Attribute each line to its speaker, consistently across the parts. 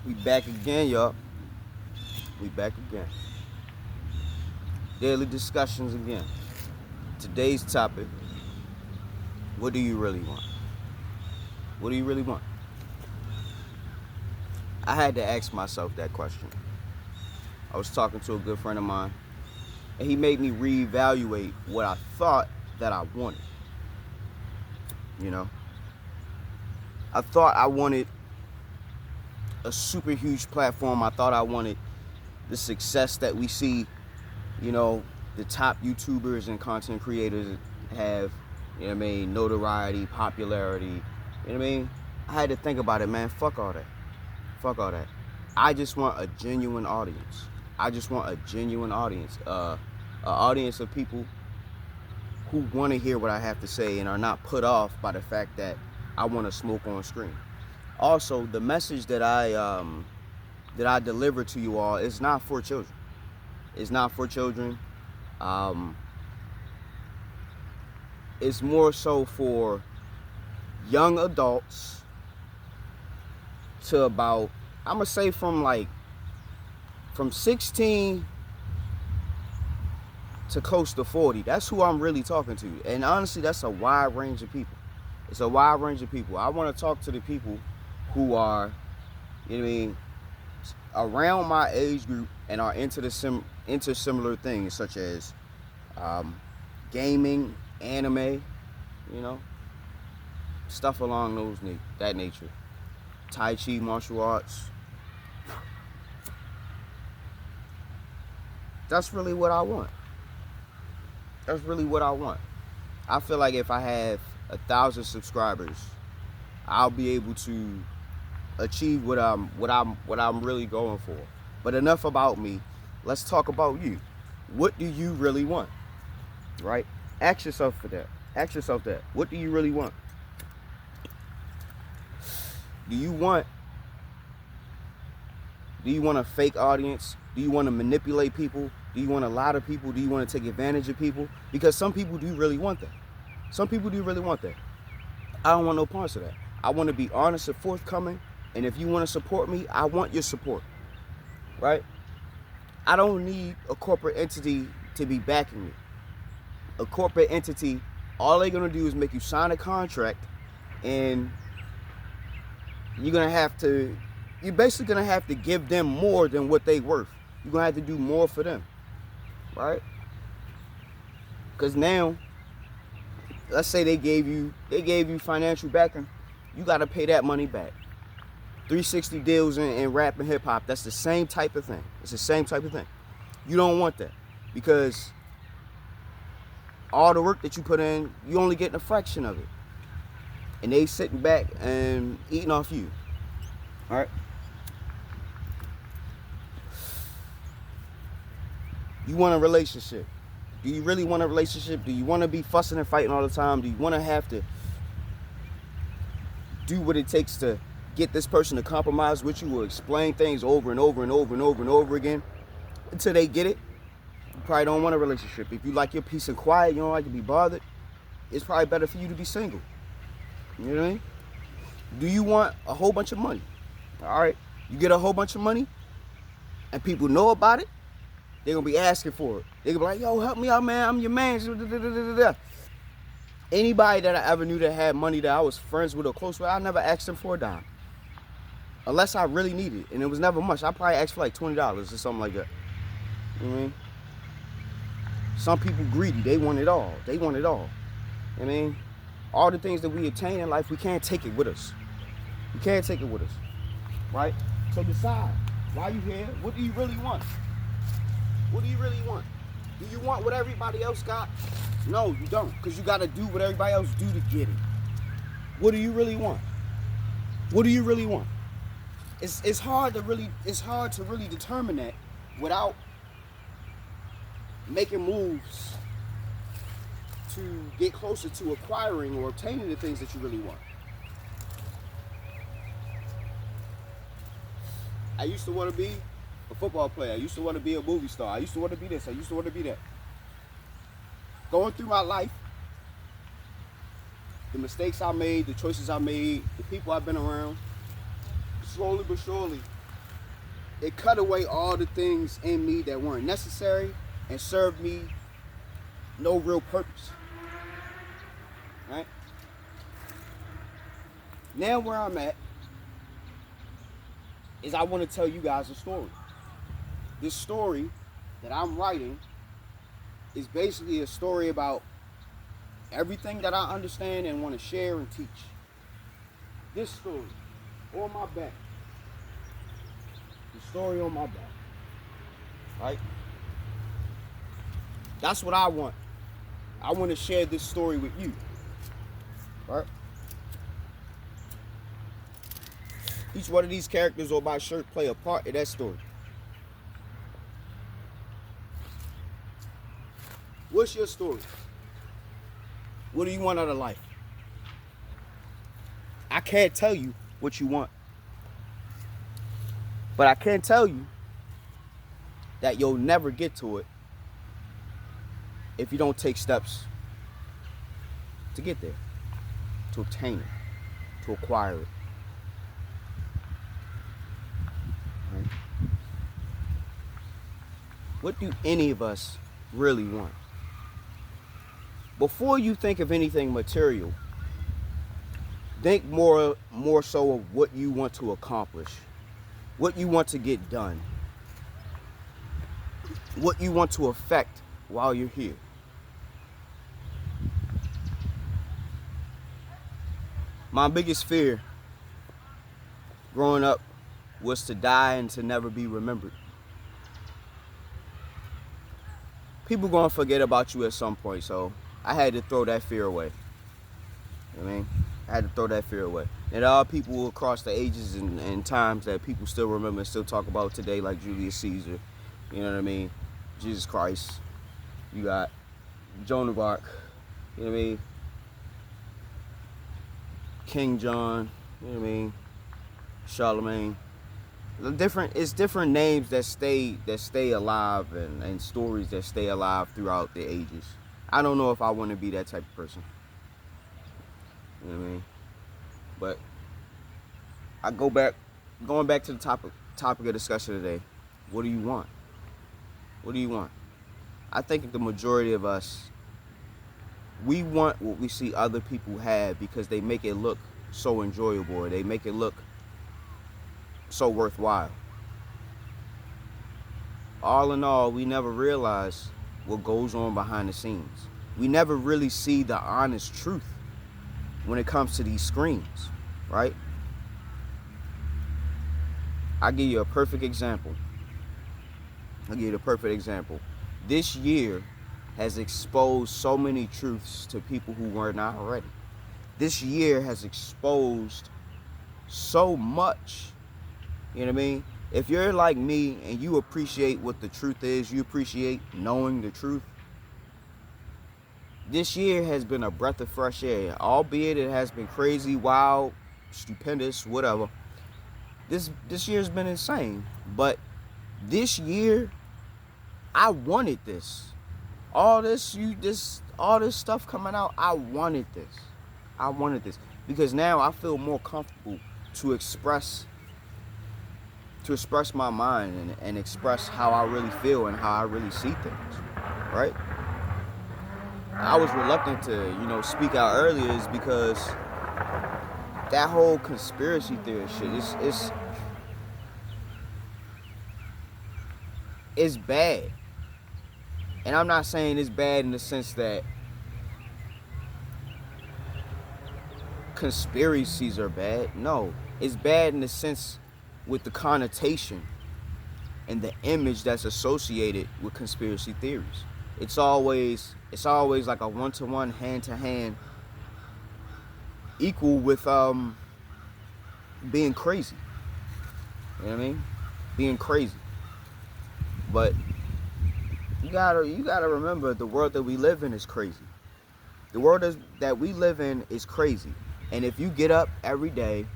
Speaker 1: We back again, y'all. We back again. Daily discussions again. Today's topic, what do you really want? What do you really want? I had to ask myself that question. I was talking to a good friend of mine, and he made me reevaluate what I thought that I wanted. You know? I thought I wanted a super huge platform. I thought I wanted the success that we see, the top YouTubers and content creators have, notoriety, popularity, I had to think about it, man. Fuck all that. Fuck all that. I just want a genuine audience. I just want a genuine audience. An audience of people who want to hear what I have to say and are not put off by the fact that I want to smoke on screen. Also, the message that I deliver to you all is not for children. It's not for children. It's more so for young adults to about, I'm gonna say from 16 to close to 40. That's who I'm really talking to. And honestly, that's a wide range of people. It's a wide range of people. I want to talk to the people who are, around my age group and are into similar things such as gaming, anime, stuff along that nature. Tai Chi, martial arts. That's really what I want. That's really what I want. I feel like if I have 1,000 subscribers, I'll be able to achieve what I'm really going for. But enough about me. Let's talk about you. What do you really want? Right? Ask yourself for that. Ask yourself that. What do you really want? Do you want a fake audience? Do you want to manipulate people? Do you want to lie to people? Do you want to take advantage of people? Because some people do really want that. Some people do really want that. I don't want no parts of that. I want to be honest and forthcoming. And if you want to support me, I want your support. Right? I don't need a corporate entity to be backing me. A corporate entity, all they're going to do is make you sign a contract, and you're basically going to have to give them more than what they worth. You're going to have to do more for them. Right? Because now, let's say they gave you financial backing, you got to pay that money back. 360 deals in rap and hip hop, that's the same type of thing. It's the same type of thing. You don't want that, because all the work that you put in, you only getting a fraction of it. And they sitting back and eating off you. All right? You want a relationship. Do you really want a relationship? Do you want to be fussing and fighting all the time? Do you want to have to do what it takes to get this person to compromise with you or explain things over and over and over and over and over again until they get it? You probably don't want a relationship. If you like your peace and quiet, you don't like to be bothered, it's probably better for you to be single. You know what I mean? Do you want a whole bunch of money? All right. You get a whole bunch of money and people know about it, they're going to be asking for it. They're going to be like, yo, help me out, man. I'm your man. Anybody that I ever knew that had money that I was friends with or close with, I never asked them for a dime. Unless I really needed it. And it was never much. I probably asked for like $20 or something like that. You know what I mean? Some people greedy. They want it all. They want it all. You know what I mean? All the things that we attain in life, we can't take it with us. We can't take it with us. Right? So decide. Why you here? What do you really want? What do you really want? Do you want what everybody else got? No, you don't. Because you got to do what everybody else do to get it. What do you really want? What do you really want? It's hard to really determine that without making moves to get closer to acquiring or obtaining the things that you really want. I used to want to be a football player. I used to want to be a movie star. I used to want to be this. I used to want to be that. Going through my life, the mistakes I made, the choices I made, the people I've been around, slowly but surely, it cut away all the things in me that weren't necessary and served me no real purpose. Right? Now where I'm at is I want to tell you guys a story. This story that I'm writing is basically a story about everything that I understand and want to share and teach. This story on my back. The story on my back. Right? That's what I want. I want to share this story with you. Right? Each one of these characters on my shirt play a part in that story. What's your story? What do you want out of life? I can't tell you what you want. But I can tell you that you'll never get to it if you don't take steps to get there, to obtain it, to acquire it. Right? What do any of us really want? Before you think of anything material, think more so of what you want to accomplish, what you want to get done, what you want to affect while you're here. My biggest fear growing up was to die and to never be remembered. People gonna forget about you at some point, so I had to throw that fear away. You know what I mean? I had to throw that fear away. And there are people across the ages and times that people still remember and still talk about today, like Julius Caesar. You know what I mean? Jesus Christ. You got Joan of Arc. You know what I mean? King John. You know what I mean? Charlemagne. It's different names that stay alive and stories that stay alive throughout the ages. I don't know if I want to be that type of person. You know what I mean? But going back to the topic of discussion today. What do you want? What do you want? I think the majority of us, we want what we see other people have because they make it look so enjoyable, or they make it look so worthwhile. All in all, we never realize what goes on behind the scenes. We never really see the honest truth when it comes to these screens, right? I'll give you a perfect example. This year has exposed so many truths to people who were not already. This year has exposed so much. You know what I mean? If you're like me and you appreciate what the truth is, you appreciate knowing the truth, this year has been a breath of fresh air. Albeit it has been crazy, wild, stupendous, whatever. This year's been insane. But this year, I wanted this. All this stuff coming out, I wanted this. Because now I feel more comfortable to express my mind and express how I really feel and how I really see things, right? I was reluctant to, speak out earlier is because that whole conspiracy theory shit, it's bad. And I'm not saying it's bad in the sense that conspiracies are bad. No, it's bad in the sense with the connotation and the image that's associated with conspiracy theories. It's always like a one-to-one, hand-to-hand, equal with being crazy. You know what I mean? Being crazy. But you gotta remember, the world that we live in is crazy. The world that we live in is crazy. And if you get up every day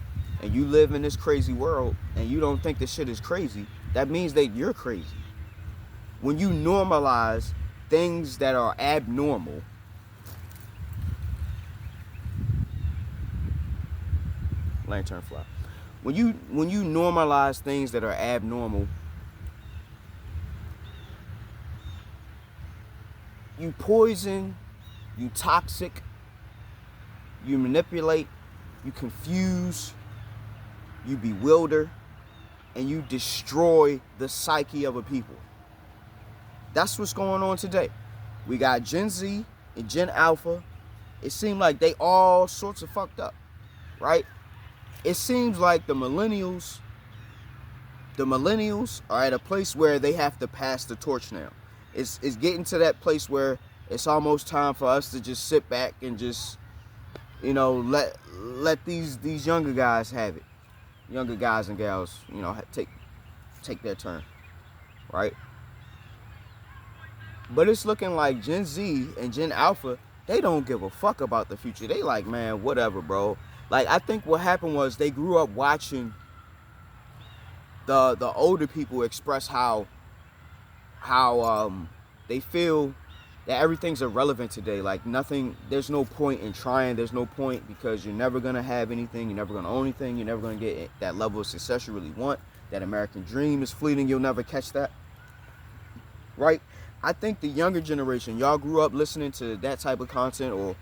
Speaker 1: and you live in this crazy world and you don't think this shit is crazy, that means that you're crazy. When you normalize things that are abnormal, lantern fly. When you normalize things that are abnormal, you poison, you toxic, you manipulate, you confuse, you bewilder, and you destroy the psyche of a people. That's what's going on today. We got Gen Z and Gen Alpha. It seems like they all sorts of fucked up, right? It seems like the millennials are at a place where they have to pass the torch now. It's getting to that place where it's almost time for us to just sit back and just, let these younger guys have it. Younger guys and gals, take their turn, right? But it's looking like Gen Z and Gen Alpha, they don't give a fuck about the future. They like, man, whatever, bro. Like, I think what happened was they grew up watching the older people express how they feel that everything's irrelevant today. Like, nothing, there's no point in trying. There's no point because you're never going to have anything. You're never going to own anything. You're never going to get that level of success you really want. That American dream is fleeting. You'll never catch that. Right? I think the younger generation, y'all grew up listening to that type of content or,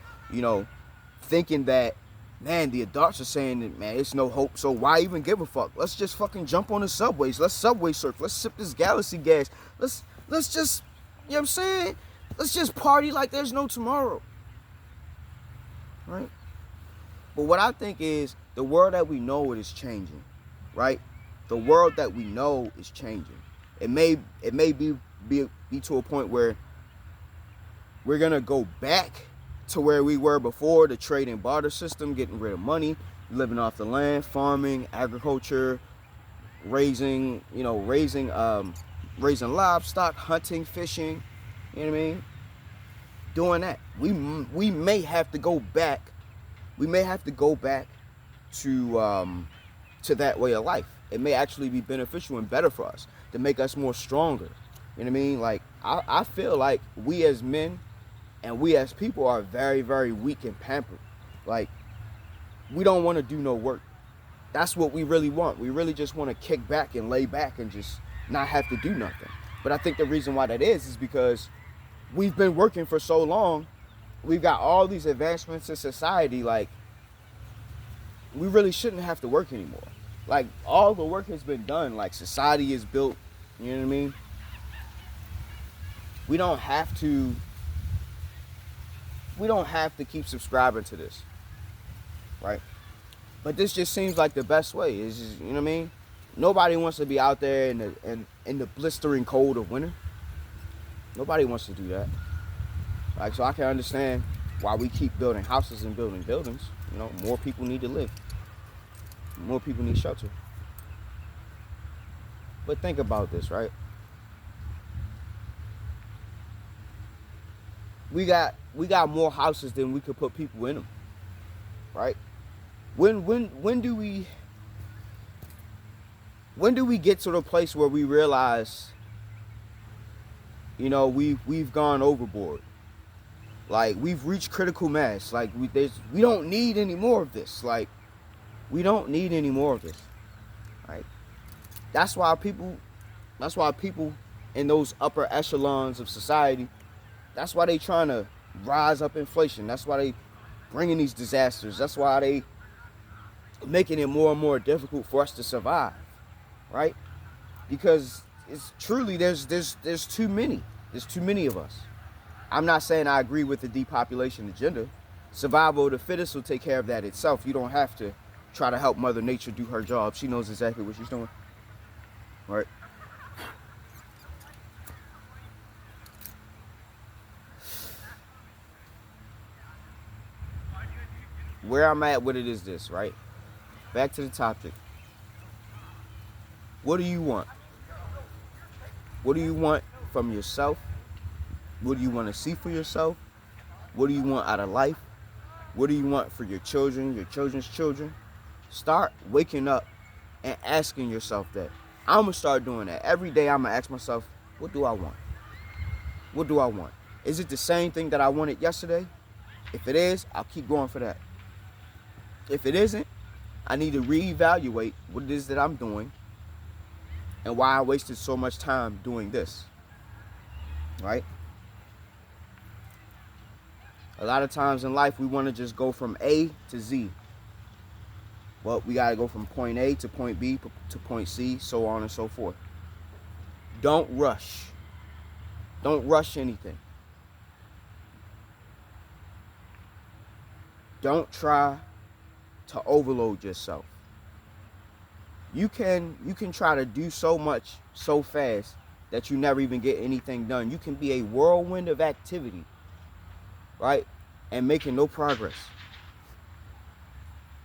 Speaker 1: thinking that, man, the adults are saying that, man, it's no hope. So why even give a fuck? Let's just fucking jump on the subways. Let's subway surf. Let's sip this galaxy gas. Let's just, you know what I'm saying? Let's just party like there's no tomorrow. Right? But what I think is the world that we know it is changing. Right? The world that we know is changing. It may be to a point where we're gonna go back to where we were before, the trade and barter system, getting rid of money, living off the land, farming, agriculture, raising livestock, hunting, fishing, you know what I mean? Doing that. We may have to go back. We may have to go back to that way of life. It may actually be beneficial and better for us to make us more stronger. You know what I mean? Like, I feel like we as men and we as people are very, very weak and pampered. Like, we don't want to do no work. That's what we really want. We really just want to kick back and lay back and just not have to do nothing. But I think the reason why that is because we've been working for so long. We've got all these advancements in society. Like, we really shouldn't have to work anymore. Like, all the work has been done. Like, society is built. You know what I mean? We don't have to keep subscribing to this, right? But this just seems like the best way. Is just, you know what I mean? Nobody wants to be out there in the blistering cold of winter. Nobody wants to do that. Like, so I can understand why we keep building houses and building buildings. More people need to live. More people need shelter. But think about this, right? We got more houses than we could put people in them, right? When do we get to the place where we realize, we've gone overboard? Like, we've reached critical mass. Like, we don't need any more of this. Like, we don't need any more of this, right? That's why people in those upper echelons of society, that's why they trying to rise up inflation. That's why they bringing these disasters. That's why they making it more and more difficult for us to survive, right? Because it's truly there's too many. There's too many of us. I'm not saying I agree with the depopulation agenda. Survival of the fittest will take care of that itself. You don't have to try to help Mother Nature do her job. She knows exactly what she's doing, right? Where I'm at with it is this, right? Back to the topic. What do you want? What do you want from yourself? What do you want to see for yourself? What do you want out of life? What do you want for your children, your children's children? Start waking up and asking yourself that. I'm going to start doing that. Every day I'm going to ask myself, what do I want? What do I want? Is it the same thing that I wanted yesterday? If it is, I'll keep going for that. If it isn't, I need to reevaluate what it is that I'm doing and why I wasted so much time doing this, right? A lot of times in life, we want to just go from A to Z. Well, we got to go from point A to point B to point C, so on and so forth. Don't rush. Don't rush anything. Don't try to overload yourself. You can try to do so much so fast that you never even get anything done. You can be a whirlwind of activity, right? And making no progress.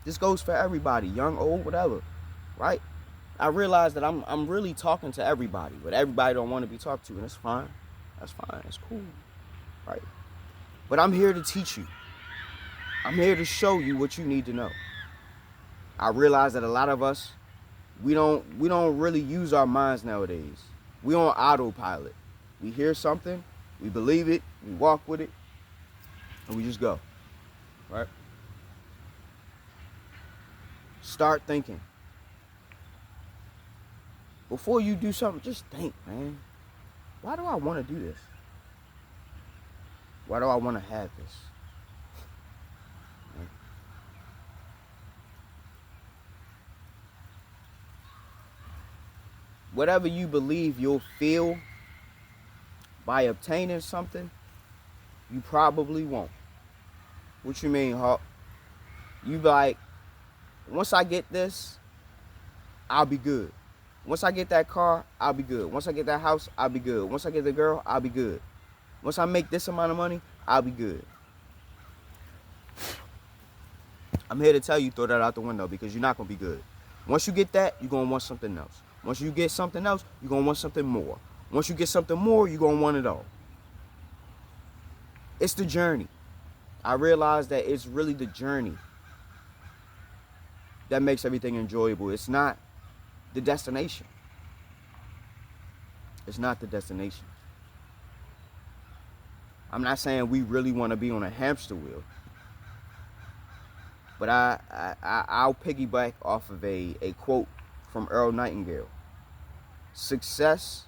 Speaker 1: This goes for everybody, young, old, whatever, right? I realize that I'm really talking to everybody, but everybody don't want to be talked to, and that's fine. That's fine. It's cool, right? But I'm here to teach you. I'm here to show you what you need to know. I realize that a lot of us, we don't really use our minds nowadays. We on autopilot. We hear something, we believe it, we walk with it, and we just go, right? Start thinking. Before you do something, just think, man. Why do I want to do this? Why do I want to have this? Whatever you believe you'll feel by obtaining something, you probably won't. What you mean, Hawk? You like, once I get this, I'll be good. Once I get that car, I'll be good. Once I get that house, I'll be good. Once I get the girl, I'll be good. Once I make this amount of money, I'll be good. I'm here to tell you, throw that out the window, because you're not going to be good. Once you get that, you're going to want something else. Once you get something else, you're going to want something more. Once you get something more, you're going to want it all. It's the journey. I realize that it's really the journey that makes everything enjoyable. It's not the destination. It's not the destination. I'm not saying we really want to be on a hamster wheel, but I'll piggyback off of a quote from Earl Nightingale. Success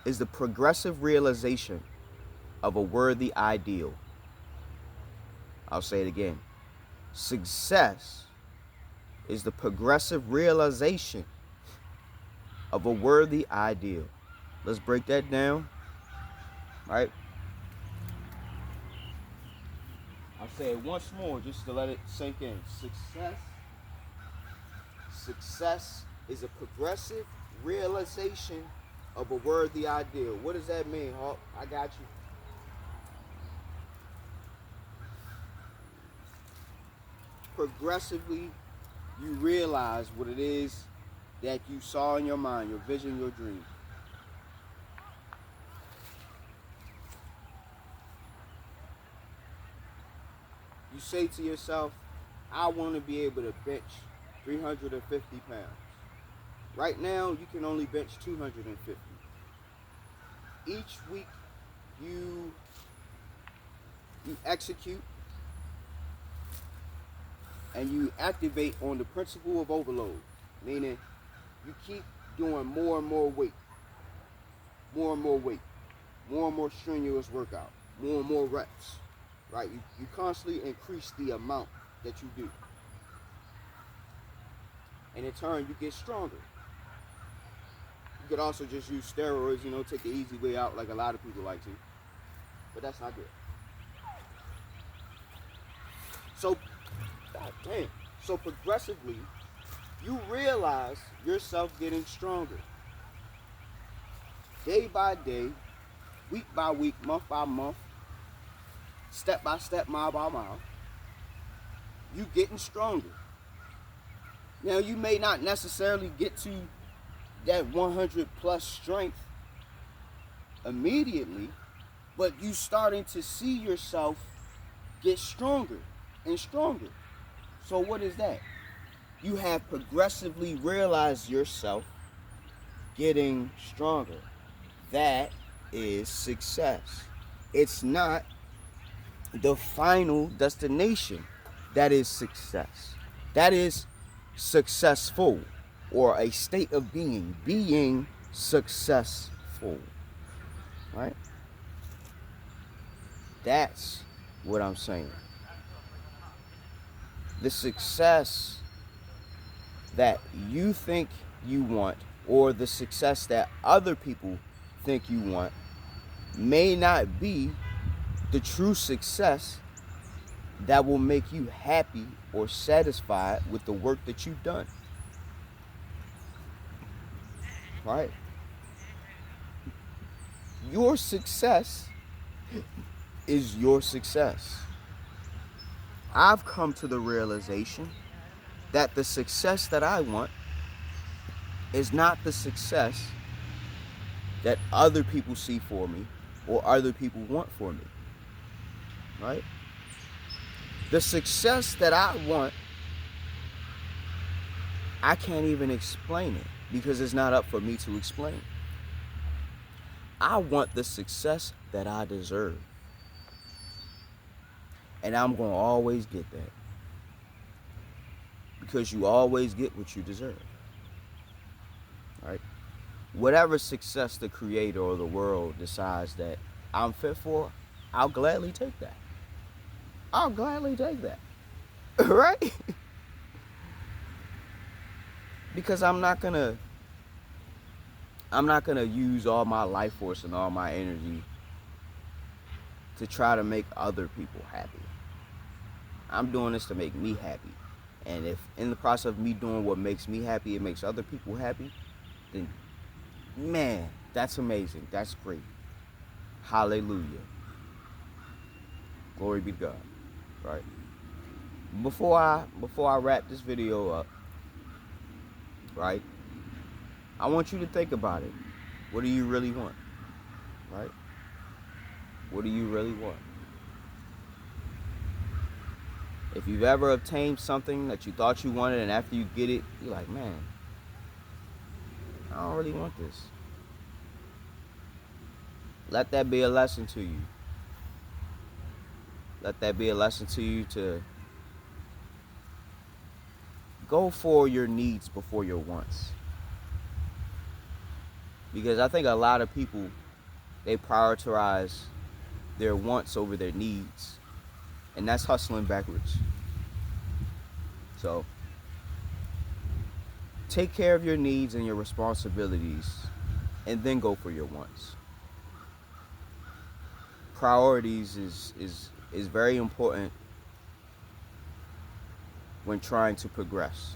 Speaker 1: is the progressive realization of a worthy ideal. I'll say it again. Success is the progressive realization of a worthy ideal. Let's break that down, right? I'll say it once more just to let it sink in. Success is a progressive realization of a worthy ideal. What does that mean, Hawk? I got you. Progressively, you realize what it is that you saw in your mind, your vision, your dream. You say to yourself, I want to be able to bench 350 pounds. Right now, you can only bench 250. Each week, you execute and you activate on the principle of overload, meaning you keep doing more and more weight, more and more weight, more and more strenuous workout, more and more reps, right? You constantly increase the amount that you do. And in turn, you get stronger. You could also just use steroids, take the easy way out like a lot of people like to. But that's not good. So, God damn. So progressively, you realize yourself getting stronger. Day by day, week by week, month by month, step by step, mile by mile, you getting stronger. Now, you may not necessarily get to that 100 plus strength immediately, but you starting to see yourself get stronger and stronger. So what is that? You have progressively realized yourself getting stronger. That is success. It's not the final destination. That is success. That is successful, or a state of being successful, right? That's what I'm saying. The success that you think you want, or the success that other people think you want, may not be the true success that will make you happy or satisfied with the work that you've done. Right? Your success is your success. I've come to the realization that the success that I want is not the success that other people see for me or other people want for me. Right? The success that I want, I can't even explain it because it's not up for me to explain. I want the success that I deserve. And I'm going to always get that. Because you always get what you deserve. Right? Whatever success the creator or the world decides that I'm fit for, I'll gladly take that. I'll gladly take that. Right? Because I'm not gonna use all my life force and all my energy to try to make other people happy. I'm doing this to make me happy. And if in the process of me doing what makes me happy, it makes other people happy, then man, that's amazing. That's great. Hallelujah. Glory be to God. Right? Before I wrap this video up, right? I want you to think about it. What do you really want? Right? What do you really want? If you've ever obtained something that you thought you wanted, and after you get it, you're like, man, I don't really want this. Let that be a lesson to you. Let that be a lesson to you to go for your needs before your wants. Because I think a lot of people, they prioritize their wants over their needs. And that's hustling backwards. So, take care of your needs and your responsibilities, and then go for your wants. Priorities is very important when trying to progress.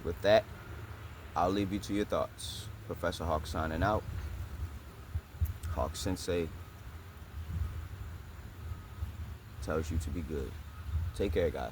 Speaker 1: With that, I'll leave you to your thoughts. Professor Hawk signing out. Hawk Sensei tells you to be good. Take care, guys.